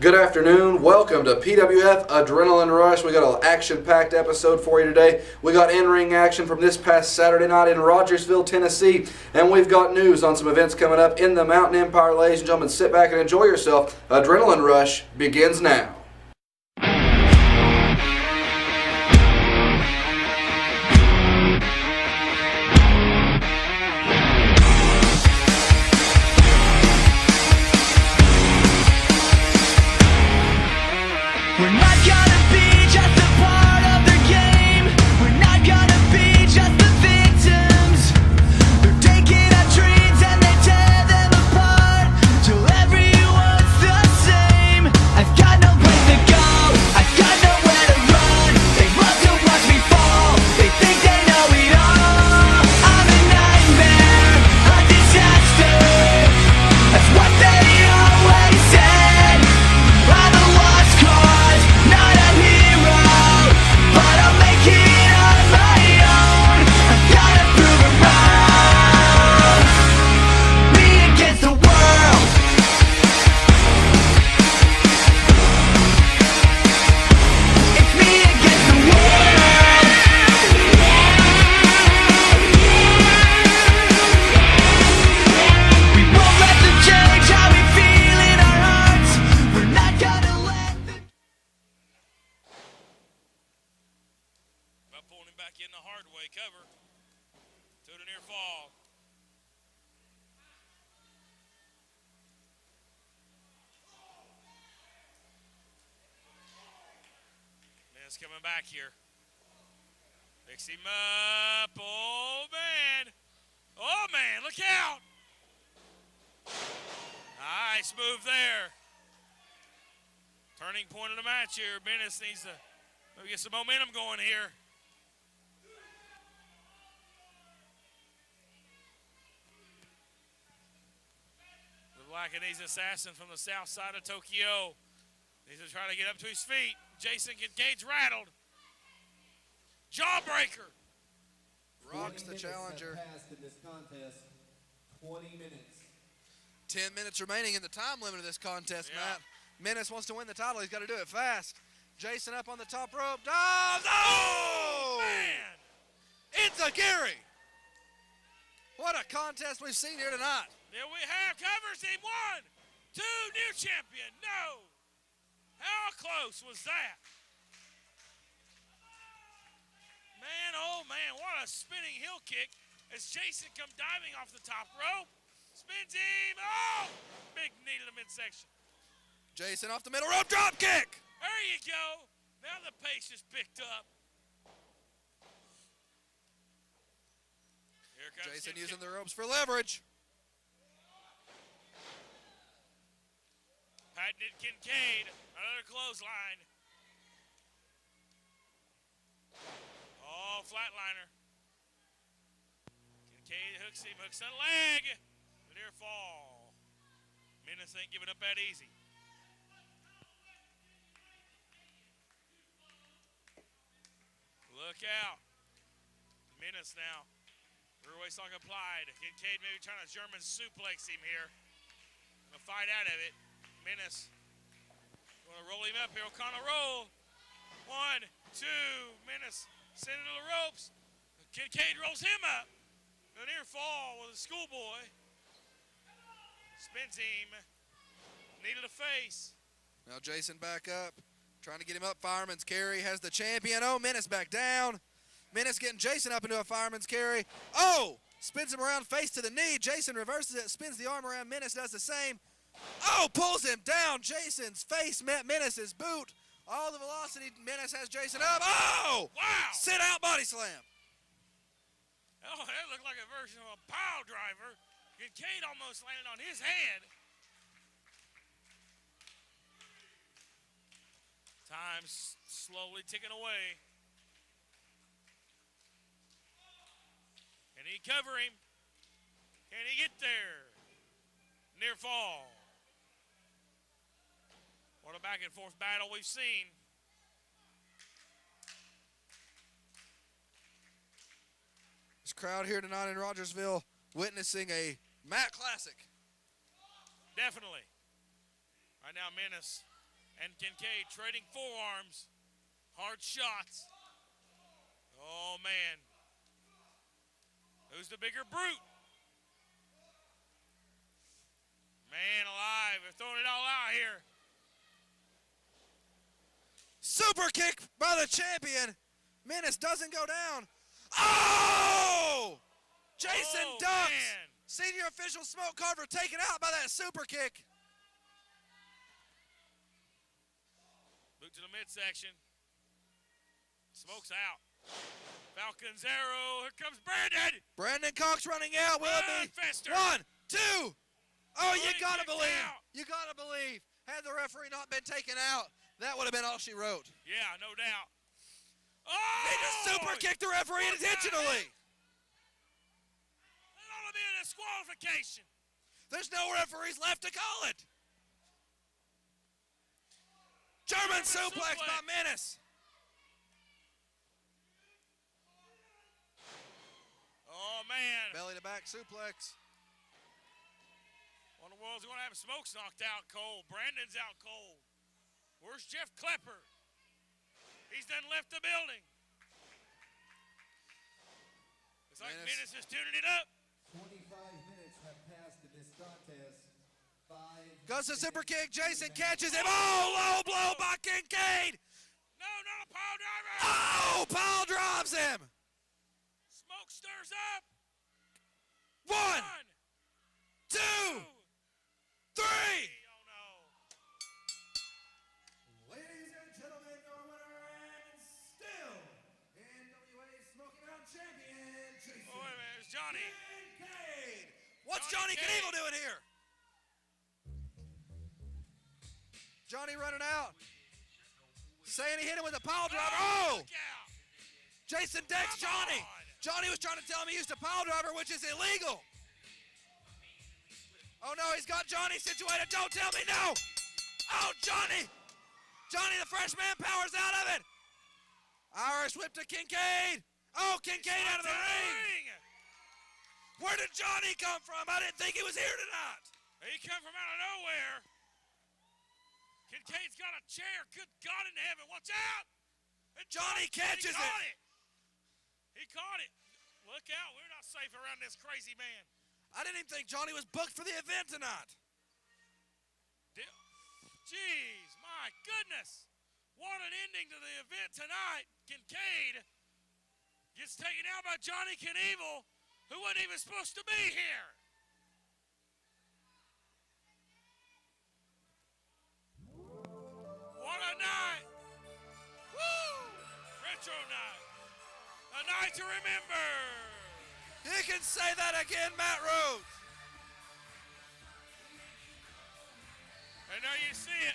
Good afternoon. Welcome to PWF Adrenaline Rush. We got an action-packed episode for you today. We got in-ring action from this past Saturday night in Rogersville, Tennessee, and we've got news on some events coming up in the Mountain Empire. Ladies and gentlemen, sit back and enjoy yourself. Adrenaline Rush begins now. We're not gonna be just a part of their game. We're not gonna be just the victims. They're taking our dreams and they tear them apart till everyone's the same. I've got no place to go, I've got nowhere to run. They love to watch me fall, they think they know it all. I'm a nightmare, a disaster. That's what they always said. I'm a lost cause, not a hero, but I'll make it on my own. I've gotta prove it wrong. Me against the world. It's me against the world. We won't let them change how we feel in our hearts. We're not gonna let them. About pulling him back in the hard way. Cover. To the near fall. Menace coming back here. Picks him up. Oh, man. Oh, man. Look out. Nice move there. Turning point of the match here. Menace needs to maybe get some momentum going here. The Black-and-Ease assassin from the south side of Tokyo. He's trying to get up to his feet. Jason Kincaid's rattled. Jawbreaker. Rocks the 20 minutes challenger. have passed in this contest. 20 minutes. 10 minutes remaining in the time limit of this contest, Yeah. Matt. Menace wants to win the title. He's got to do it fast. Jason up on the top rope. Dives. Oh! Man. It's a Gary. What a contest we've seen here tonight. There we have covers him. 1, 2, new champion. No. How close was that? Man, oh man, what a spinning heel kick as Jason come diving off the top rope. Spins him. Oh! Big knee to the midsection. Jason off the middle rope. Drop kick. There you go. Now the pace is picked up. Here comes Jason Kincaid. using the ropes for leverage. Patented Kincaid. Another clothesline. Oh, flatliner. Kincaid hooks him, hooks the leg. Near fall. Menace ain't giving up that easy. Look out. Menace now. Rear waist lock applied. Kincaid maybe trying to German suplex him here. Gonna fight out of it. Menace. Gonna roll him up here. O'Connell roll. 1, 2. Menace sending to the ropes. Kincaid rolls him up. The near fall with a schoolboy. Spins him. Knee to the face. Now Jason back up. Trying to get him up. Fireman's carry. Has the champion. Oh, Menace back down. Menace getting Jason up into a fireman's carry. Oh! Spins him around face to the knee. Jason reverses it. Spins the arm around. Menace does the same. Oh! Pulls him down. Jason's face met Menace's boot. All the velocity. Menace has Jason up. Oh! Wow! Sit out body slam. Oh, that looked like a version of a pile driver. Kincaid almost landed on his head. Time's slowly ticking away. Can he cover him? Can he get there? Near fall. What a back and forth battle we've seen. This crowd here tonight in Rogersville witnessing a Matt Classic. Definitely. Right now, Menace and Kincaid trading forearms. Hard shots. Oh, man. Who's the bigger brute? Man alive, they're throwing it all out here. Super kick by the champion. Menace doesn't go down. Oh! Jason Oh, ducks. man. Senior official Smoke Carver taken out by that super kick. Boot to the midsection. Smoke's out. Falcon's arrow. Here comes Brandon. Brandon Cox running out. Will it be? Fester. 1, 2. Oh, you Running gotta kicked believe. out. You gotta believe. Had the referee not been taken out, that would have been all she wrote. Yeah, no doubt. Oh! They just super kicked the referee What's that? intentionally. That ought to be a disqualification. There's no referees left to call it. German suplex by Menace. Oh, man. Belly to back suplex. What in the world's going to happen? Smoke's knocked out cold. Brandon's out cold. Where's Jeff Klepper? He's done left the building. It's like Menace. Menace is tuning it up. 25 minutes have passed in this contest. 5 Goes to super kick. Jason catches him. Oh, low blow by Kincaid. No, not a pile driver. Oh, pile drives him. Smoke stirs up. 1, 2, 3. Oh, no. Ladies and gentlemen, your winner and still NWA Smoky Mountain Champion, Jason Oh, wait a minute. It's Johnny. Kincaid. What's Johnny Johnny Knievel doing here? Johnny running out. Saying he hit him with a pile driver. Oh! Look out. Jason decks Come Johnny. on. Johnny was trying to tell him he used a pile driver, which is illegal. Oh no, he's got Johnny situated. Don't tell me no. Oh, Johnny. Johnny, the freshman, powers out of it. Irish whip to Kincaid. Oh, Kincaid out of the ring. Where did Johnny come from? I didn't think he was here tonight. He come from out of nowhere. Kincaid's got a chair. Good God in heaven. Watch out. And Johnny catches he caught it. it. He caught it. Look out. We're not safe around this crazy man. I didn't even think Johnny was booked for the event tonight. Jeez, my goodness. What an ending to the event tonight. Kincaid gets taken out by Johnny Knievel, who wasn't even supposed to be here. What a night. Woo! Retro night. A night to remember. You can say that again, Matt Rhodes. And now you see it.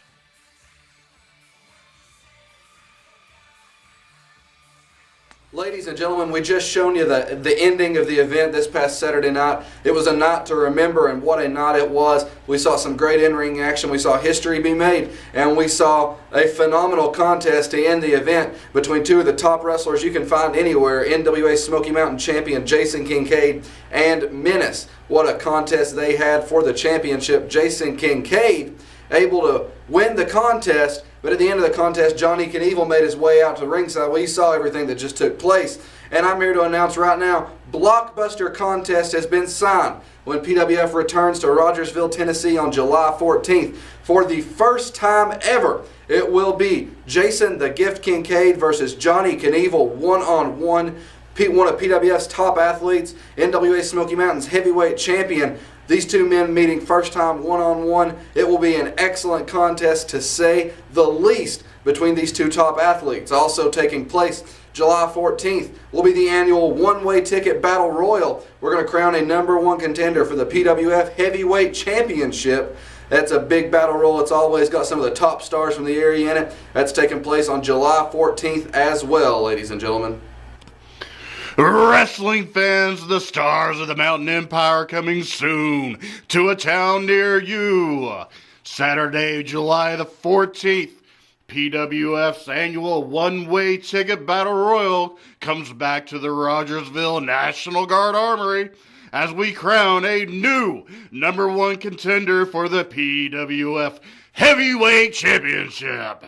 Ladies and gentlemen, we just shown you the ending of the event this past Saturday night. It was a night to remember, and what a night it was. We saw some great in-ring action. We saw history be made, and we saw a phenomenal contest to end the event between two of the top wrestlers you can find anywhere, NWA Smoky Mountain Champion Jason Kincaid and Menace. What a contest they had for the championship. Jason Kincaid able to win the contest, but at the end of the contest, Johnny Knievel made his way out to the ringside. We saw everything that just took place. And I'm here to announce right now, Blockbuster Contest has been signed when PWF returns to Rogersville, Tennessee on July 14th. For the first time ever, it will be Jason the Gift Kincaid versus Johnny Knievel one-on-one. One of PWF's top athletes, NWA Smoky Mountain's heavyweight champion. These two men meeting first time one-on-one. It will be an excellent contest to say the least between these two top athletes. Also taking place July 14th will be the annual one-way ticket battle royal. We're going to crown a #1 contender for the PWF Heavyweight Championship. That's a big battle royal. It's always got some of the top stars from the area in it. That's taking place on July 14th as well, ladies and gentlemen. Wrestling fans, the stars of the Mountain Empire coming soon to a town near you. Saturday, July the 14th, PWF's annual one-way ticket battle royal comes back to the Rogersville National Guard Armory as we crown a new #1 contender for the PWF Heavyweight Championship.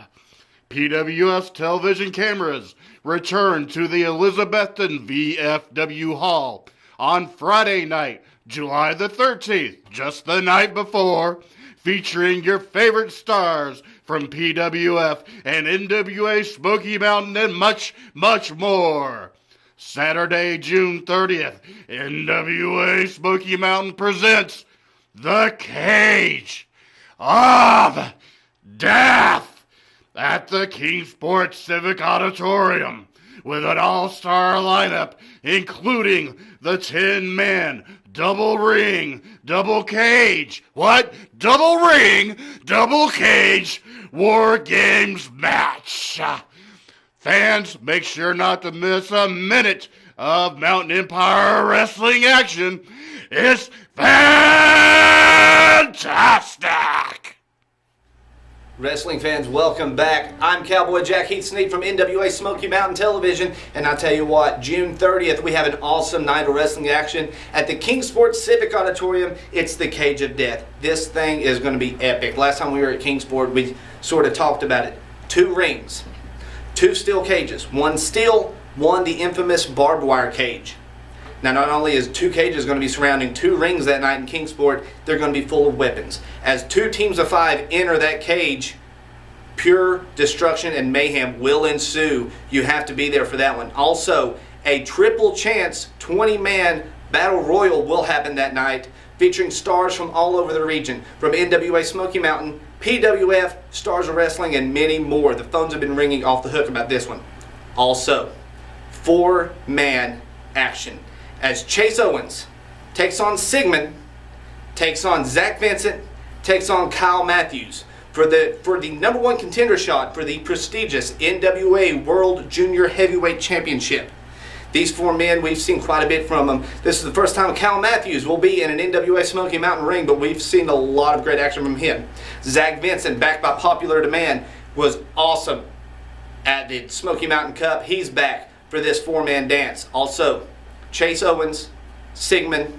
PWF's television cameras return to the Elizabethton VFW Hall on Friday night, July the 13th, just the night before, featuring your favorite stars from PWF and NWA Smoky Mountain and much, much more. Saturday, June 30th, NWA Smoky Mountain presents The Cage of Death at the Kingsport Civic Auditorium with an all-star lineup including the 10-man double ring, double cage, double ring, double cage War Games match. Fans, make sure not to miss a minute of Mountain Empire wrestling action. It's fantastic! Wrestling fans, welcome back. I'm Cowboy Jack Heath Sneyd from NWA Smoky Mountain Television, and I tell you what, June 30th, we have an awesome night of wrestling action at the Kingsport Civic Auditorium. It's the Cage of Death. This thing is going to be epic. Last time we were at Kingsport, we sort of talked about it. 2 rings, 2 steel cages, 1 steel, 1 the infamous barbed wire cage. Now, not only is 2 cages going to be surrounding 2 rings that night in Kingsport, they're going to be full of weapons. As 2 teams of 5 enter that cage, pure destruction and mayhem will ensue. You have to be there for that one. Also, a triple chance 20-man battle royal will happen that night, featuring stars from all over the region, from NWA Smoky Mountain, PWF, Stars of Wrestling, and many more. The phones have been ringing off the hook about this one. Also, 4-man action, as Chase Owens takes on Sigmon, takes on Zach Vincent, takes on Kyle Matthews for the #1 contender shot for the prestigious NWA World Junior Heavyweight Championship. These 4 men, we've seen quite a bit from them. This is the first time Kyle Matthews will be in an NWA Smoky Mountain ring, but we've seen a lot of great action from him. Zach Vincent, backed by popular demand, was awesome at the Smoky Mountain Cup. He's back for this 4-man dance. Also, Chase Owens, Sigmon,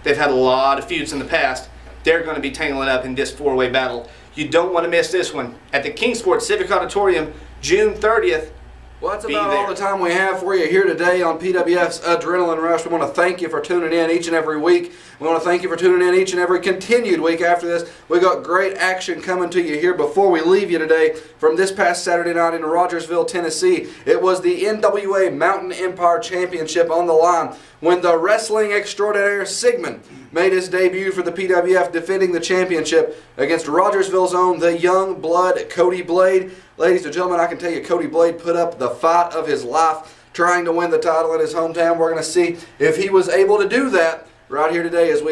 they've had a lot of feuds in the past. They're going to be tangling up in this 4-way battle. You don't want to miss this one at the Kingsport Civic Auditorium, June 30th. Well, that's about all the time we have for you here today on PWF's Adrenaline Rush. We want to thank you for tuning in each and every week. We want to thank you for tuning in each and every continued week after this. We got great action coming to you here before we leave you today from this past Saturday night in Rogersville, Tennessee. It was the NWA Mountain Empire Championship on the line when the wrestling extraordinaire Sigmon made his debut for the PWF, defending the championship against Rogersville's own, the young blood, Cody Blade. Ladies and gentlemen, I can tell you Cody Blade put up the fight of his life trying to win the title in his hometown. We're going to see if he was able to do that right here today as we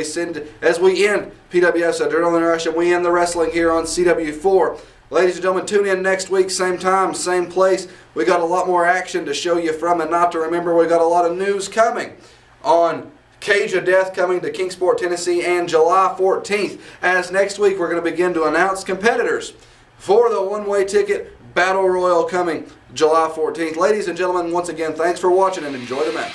end PWF's Adrenaline Rush and we end the wrestling here on CW4. Ladies and gentlemen, tune in next week, same time, same place. We got a lot more action to show you from and not to remember. We got a lot of news coming on Cage of Death coming to Kingsport, Tennessee, and July 14th. As next week we're going to begin to announce competitors for the one-way ticket Battle Royal coming July 14th. Ladies and gentlemen, once again, thanks for watching and enjoy the match.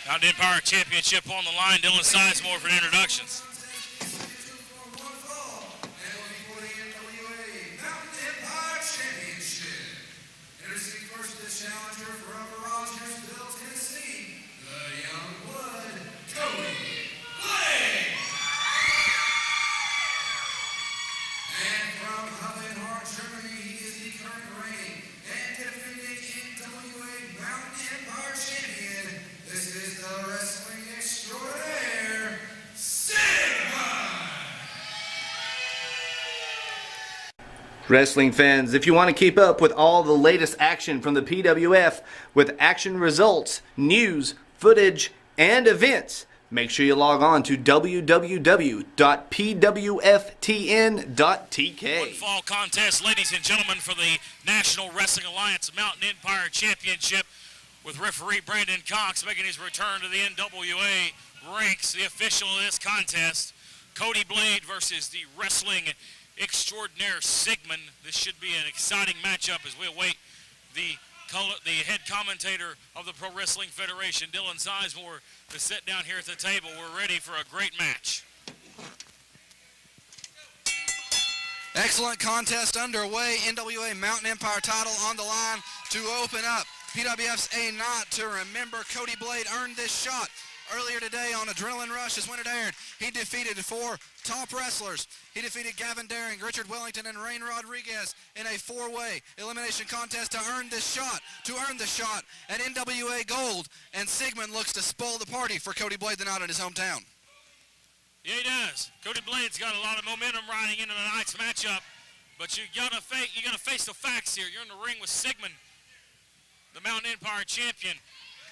Mountain Empire Championship on the line. Dylan Sizemore for introductions. NWA Mountain Empire Championship. Introducing first the challenger from Rogersville, Tennessee, the young blood, Cody Blade. And from Huffenhart, Germany, he is the current reigning and defending NWA Mountain Empire champion. This is the wrestling extraordinaire, Sigmon. Wrestling fans, if you want to keep up with all the latest action from the PWF with action results, news, footage, and events, make sure you log on to www.pwftn.tk. One fall contest, ladies and gentlemen, for the National Wrestling Alliance Mountain Empire Championship with referee Brandon Cox making his return to the NWA ranks. The official of this contest, Cody Blade versus the wrestling extraordinaire Sigmon. This should be an exciting matchup as we await the head commentator of the Pro Wrestling Federation, Dylan Sizemore, to sit down here at the table. We're ready for a great match. Excellent contest underway. NWA Mountain Empire title on the line to open up. PWF's A Night to Remember. Cody Blade earned this shot earlier today on Adrenaline Rush as when it aired. He defeated 4 top wrestlers. He defeated Gavin Daring, Richard Wellington, and Rain Rodriguez in a 4-way elimination contest to earn the shot at NWA Gold. And Sigmon looks to spoil the party for Cody Blade tonight in his hometown. Yeah, he does. Cody Blade's got a lot of momentum riding into tonight's matchup, but you gotta face the facts here. You're in the ring with Sigmon, the Mountain Empire champion,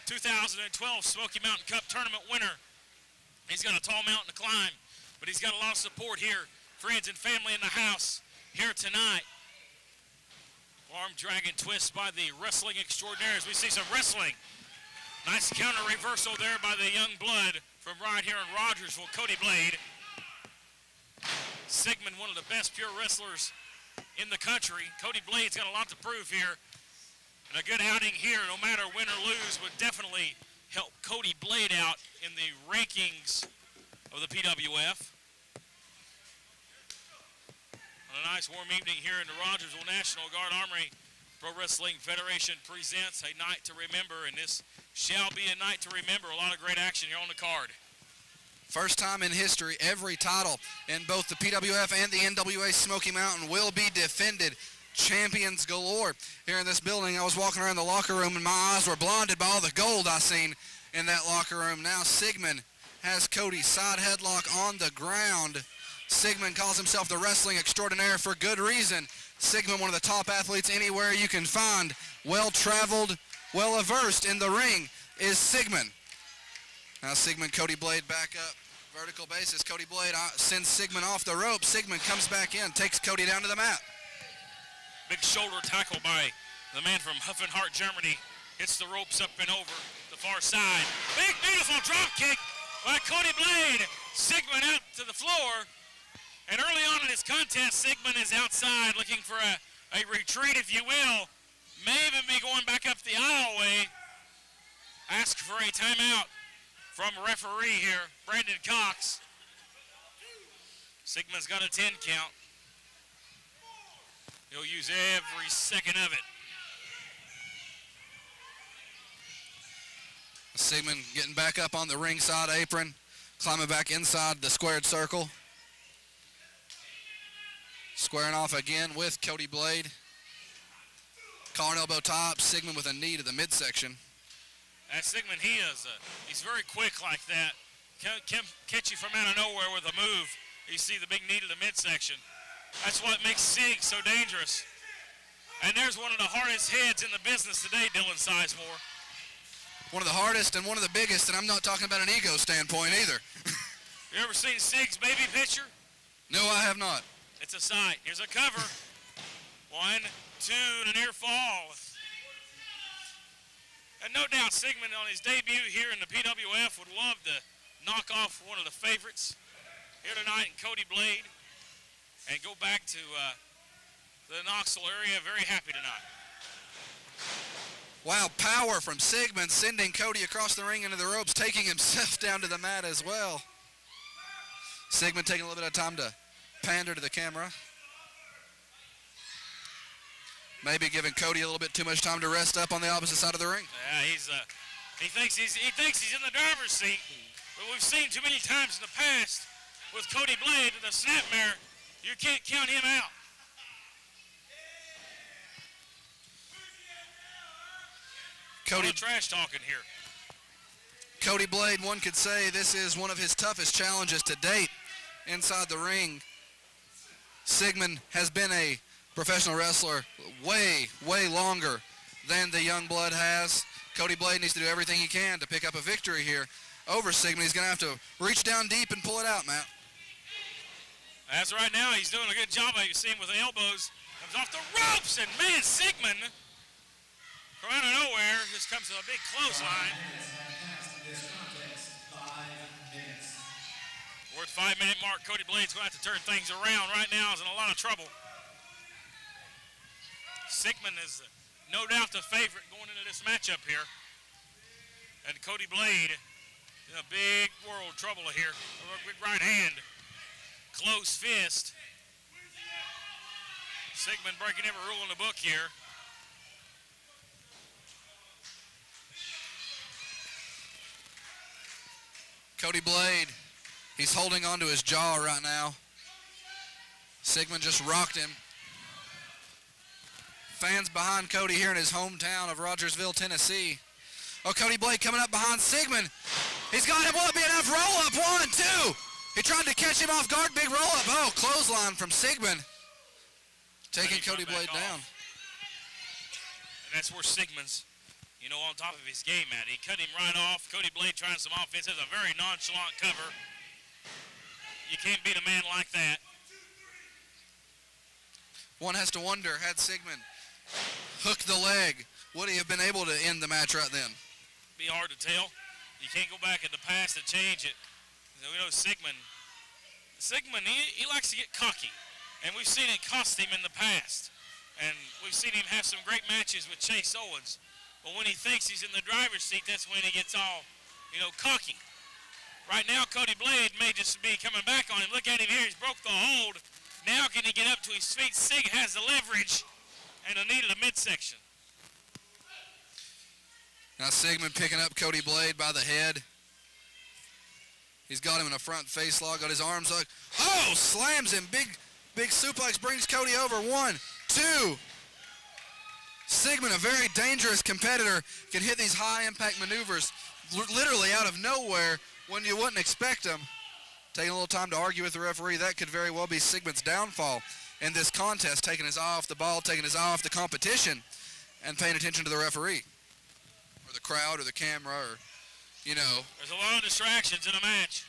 2012 Smoky Mountain Cup tournament winner. He's got a tall mountain to climb, but he's got a lot of support here. Friends and family in the house here tonight. Arm dragon twist by the wrestling extraordinaires. We see some wrestling. Nice counter reversal there by the young blood from right here in Rogersville, Cody Blade. Sigmon, one of the best pure wrestlers in the country. Cody Blade's got a lot to prove here. And a good outing here, no matter win or lose, would definitely help Cody Blade out in the rankings of the PWF. On a nice warm evening here in the Rogersville National Guard Armory, Pro Wrestling Federation presents a night to remember, and this shall be a night to remember. A lot of great action here on the card. First time in history, every title in both the PWF and the NWA Smoky Mountain will be defended. Champions galore here in this building. I was walking around the locker room and my eyes were blinded by all the gold I seen in that locker room. Now Sigmon has Cody side headlock on the ground. Sigmon calls himself the wrestling extraordinaire for good reason. Sigmon, one of the top athletes anywhere you can find. Well-traveled, well-versed in the ring is Sigmon. Now Sigmon, Cody Blade back up. Vertical basis. Cody Blade sends Sigmon off the rope. Sigmon comes back in, takes Cody down to the mat. Big shoulder tackle by the man from Huffenhart, Germany. Hits the ropes up and over the far side. Big, beautiful drop kick by Cody Blade. Sigmon out to the floor. And early on in this contest, Sigmon is outside looking for a retreat, if you will. May even be going back up the aisleway. Ask for a timeout from referee here, Brandon Cox. Sigmon's got a 10 count. He'll use every second of it. Sigmon getting back up on the ringside apron, climbing back inside the squared circle. Squaring off again with Cody Blade. Collar and elbow top, Sigmon with a knee to the midsection. Sigmon, he's very quick like that. Can catch you from out of nowhere with a move. You see the big knee to the midsection. That's what makes Sig so dangerous. And there's one of the hardest heads in the business today, Dylan Sizemore. One of the hardest and one of the biggest, and I'm not talking about an ego standpoint either. You ever seen Sig's baby picture? No, I have not. It's a sight. Here's a cover. 1, 2, and a near fall. And no doubt Sigmon on his debut here in the PWF would love to knock off one of the favorites here tonight in Cody Blade and go back to the Knoxville area very happy tonight. Wow, power from Sigmon, sending Cody across the ring into the ropes, taking himself down to the mat as well. Sigmon taking a little bit of time to pander to the camera. Maybe giving Cody a little bit too much time to rest up on the opposite side of the ring. Yeah, he thinks he's in the driver's seat, but we've seen too many times in the past with Cody Blade, the snapmare, you can't count him out. Cody, trash talking here. Cody Blade, one could say this is one of his toughest challenges to date inside the ring. Sigmon has been a professional wrestler way, way longer than the young blood has. Cody Blade needs to do everything he can to pick up a victory here over Sigmon. He's going to have to reach down deep and pull it out, Matt. As of right now, he's doing a good job. You see him with the elbows. Comes off the ropes, and man, Sigmon, from out of nowhere, just comes to a big clothesline. We're at the 5-minute mark. Cody Blade's going to have to turn things around. Right now, he's in a lot of trouble. Sigmon is no doubt the favorite going into this matchup here. And Cody Blade in a big world trouble here. A big right hand. Close fist. Sigmon breaking every rule in the book here. Cody Blade, he's holding onto his jaw right now. Sigmon just rocked him. Fans behind Cody here in his hometown of Rogersville, Tennessee. Oh, Cody Blade coming up behind Sigmon. He's got him. Will it be enough? Roll up. 1, 2. He tried to catch him off guard. Big roll up. Oh, clothesline from Sigmon. Taking Cody Blade down. And that's where Sigmon's, on top of his game at. He cut him right off. Cody Blade trying some offense. Has a very nonchalant cover. You can't beat a man like that. One has to wonder, had Sigmon hooked the leg, would he have been able to end the match right then? Be hard to tell. You can't go back in the past and change it. We know Sigmon, he likes to get cocky. And we've seen it cost him in the past. And we've seen him have some great matches with Chase Owens. But when he thinks he's in the driver's seat, that's when he gets all, cocky. Right now, Cody Blade may just be coming back on him. Look at him here. He's broke the hold. Now can he get up to his feet? Sig has the leverage and a knee to the midsection. Now Sigmon picking up Cody Blade by the head. He's got him in a front face lock, got his arms up. Oh, slams him. Big suplex brings Cody over. 1, 2. Sigmon, a very dangerous competitor, can hit these high-impact maneuvers literally out of nowhere when you wouldn't expect them. Taking a little time to argue with the referee. That could very well be Sigmon's downfall in this contest, taking his eye off the ball, taking his eye off the competition, and paying attention to the referee or the crowd or the camera or, There's a lot of distractions in a match.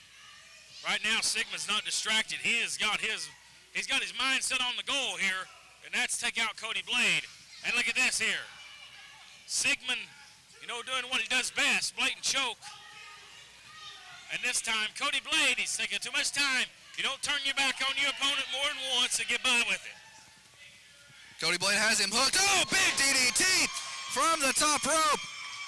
Right now, Sigmon's not distracted. He's got his mind set on the goal here, and that's take out Cody Blade. And look at this here. Sigmon, doing what he does best, blatant choke. And this time, Cody Blade, he's taking too much time. You don't turn your back on your opponent more than once and get by with it. Cody Blade has him hooked. Oh, big DDT from the top rope.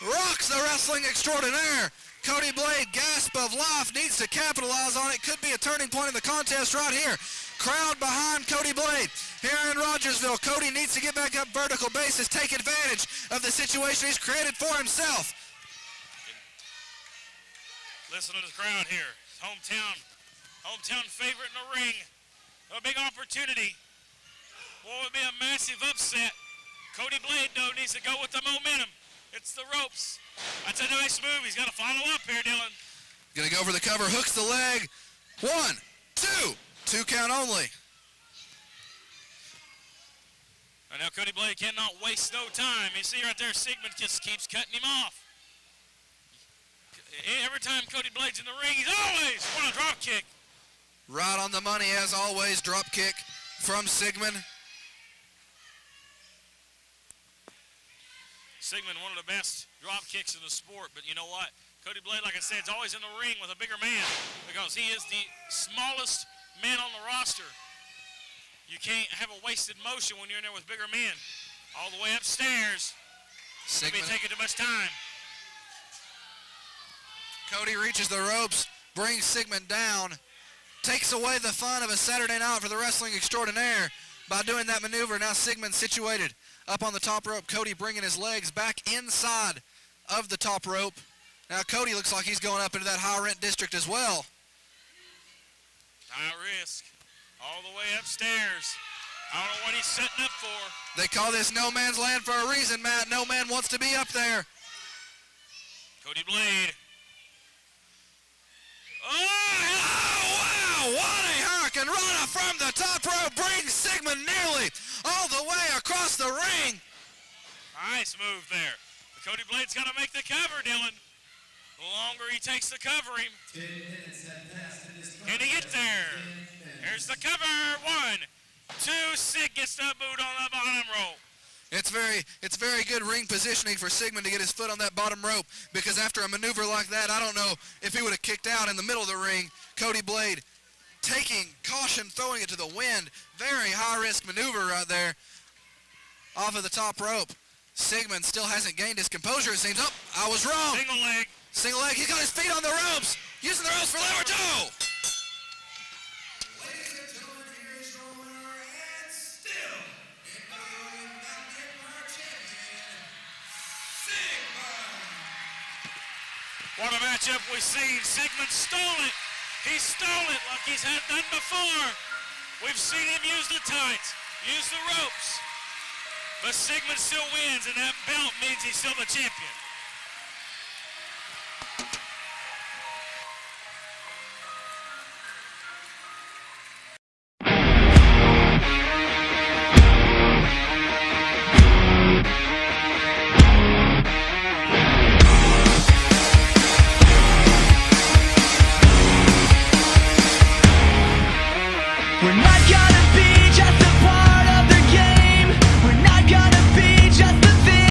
Rocks the wrestling extraordinaire. Cody Blade, gasp of life, needs to capitalize on it. Could be a turning point in the contest right here. Crowd behind Cody Blade. Here in Rogersville, Cody needs to get back up vertical basis, take advantage of the situation he's created for himself. Listen to the crowd here. Hometown favorite in the ring. A big opportunity. Boy, it would be a massive upset. Cody Blade, though, needs to go with the momentum. It's the ropes. That's a nice move. He's got to follow up here, Dylan. Gonna go for the cover, hooks the leg. 1, 2. 2 count only. And now Cody Blade cannot waste no time. You see right there, Sigmon just keeps cutting him off. Every time Cody Blade's in the ring, he's always on a drop kick. Right on the money, as always. Drop kick from Sigmon. Sigmon, one of the best drop kicks in the sport, but you know what? Cody Blade, like I said, is always in the ring with a bigger man because he is the smallest man on the roster. You can't have a wasted motion when you're in there with bigger men. All the way upstairs. Maybe Sigmon, taking too much time. Cody reaches the ropes, brings Sigmon down, takes away the fun of a Saturday night for the wrestling extraordinaire by doing that maneuver. Now Sigmon situated up on the top rope. Cody bringing his legs back inside of the top rope. Now Cody looks like he's going up into that high rent district as well. High risk. All the way upstairs. I don't know what he's setting up for. They call this no man's land for a reason, Matt. No man wants to be up there. Cody Blade. Oh, wow! What a hurricane rana from the top rope brings Sigmon nearly all the way across the ring. Nice move there. Cody Blade's got to make the cover, Dylan. The longer he takes the covering. 10 minutes have passed in this Can he get there? Here's the cover. 1, 2. Sig gets the boot on the bottom rope. It's very good ring positioning for Sigmon to get his foot on that bottom rope, because after a maneuver like that, I don't know if he would have kicked out in the middle of the ring. Cody Blade taking caution, throwing it to the wind. Very high-risk maneuver right there off of the top rope. Sigmon still hasn't gained his composure, it seems. Oh, I was wrong. Single leg. Single leg. He's got his feet on the ropes. Using the ropes for leverage. Oh! Ladies and gentlemen, here is your winner and still NWA Mountain Empire champion, Sigmon. What a matchup we've seen. Sigmon stole it. He stole it like he's had done before. We've seen him use the tights, use the ropes. But Sigmon still wins, and that belt means he's still the champion. We're not gonna be